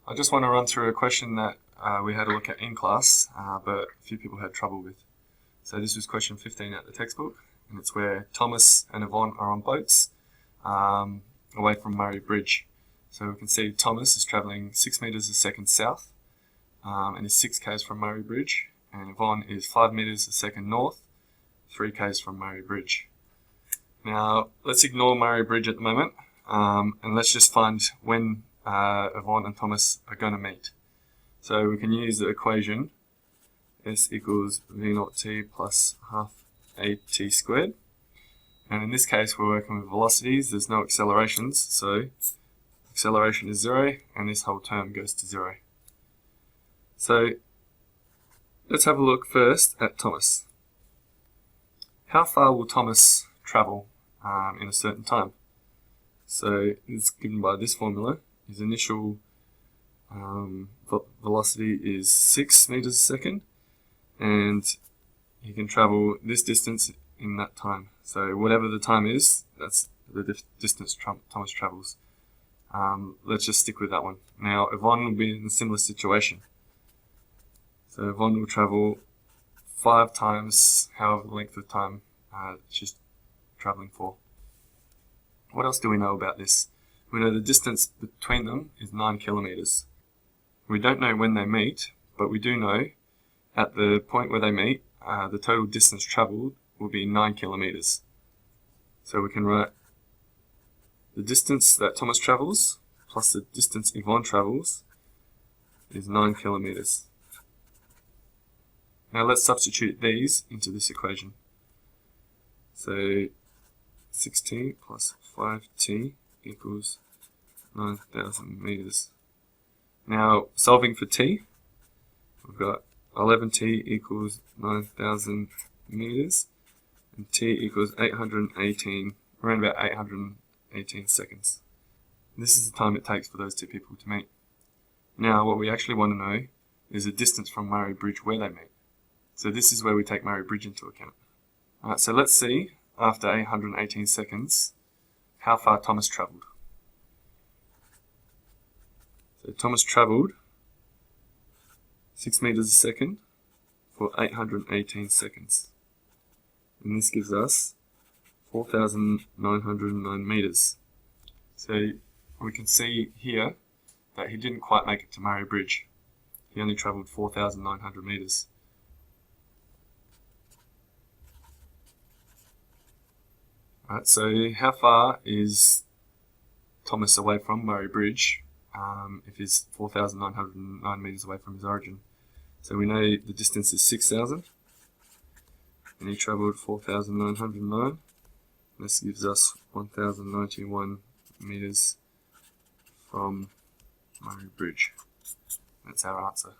I just want to run through a question that we had a look at in class, but a few people had trouble with. So this was question 15 at the textbook, and it's where Thomas and Yvonne are on boats away from Murray Bridge. So we can see Thomas is travelling 6 meters a second south and is 6 k's from Murray Bridge, and Yvonne is 5 meters a second north, 3 k's from Murray Bridge. Now let's ignore Murray Bridge at the moment, and let's just find when Yvonne and Thomas are going to meet. So we can use the equation S equals V0t plus half AT squared. And in this case we're working with velocities, there's no accelerations, so acceleration is 0 and this whole term goes to 0. So let's have a look first at Thomas. How far will Thomas travel in a certain time? So it's given by this formula. His initial velocity is 6 meters a second, and he can travel this distance in that time. So whatever the time is, that's the distance Thomas travels. Let's just stick with that one. Now Yvonne will be in a similar situation. So Yvonne will travel 5 times however length of time she's traveling for. What else do we know about this? We know the distance between them is 9 kilometers. We don't know when they meet, but we do know at the point where they meet, the total distance traveled will be 9 kilometers. So we can write the distance that Thomas travels plus the distance Yvonne travels is 9 kilometers. Now let's substitute these into this equation. So 16 plus 5t equals 9,000 meters. Now solving for t, we've got 11t equals 9,000 meters, and t equals 818, around about 818 seconds. This is the time it takes for those two people to meet. Now what we actually want to know is the distance from Murray Bridge where they meet. So this is where we take Murray Bridge into account. Alright, so let's see, after 818 seconds, how far Thomas travelled. So Thomas travelled 6 meters a second for 818 seconds. And this gives us 4,909 meters. So we can see here that he didn't quite make it to Murray Bridge. He only travelled 4,900 meters. Alright, so how far is Thomas away from Murray Bridge if he's 4,909 meters away from his origin? So we know the distance is 6,000, and he travelled 4,909. This gives us 1,091 meters from Murray Bridge. That's our answer.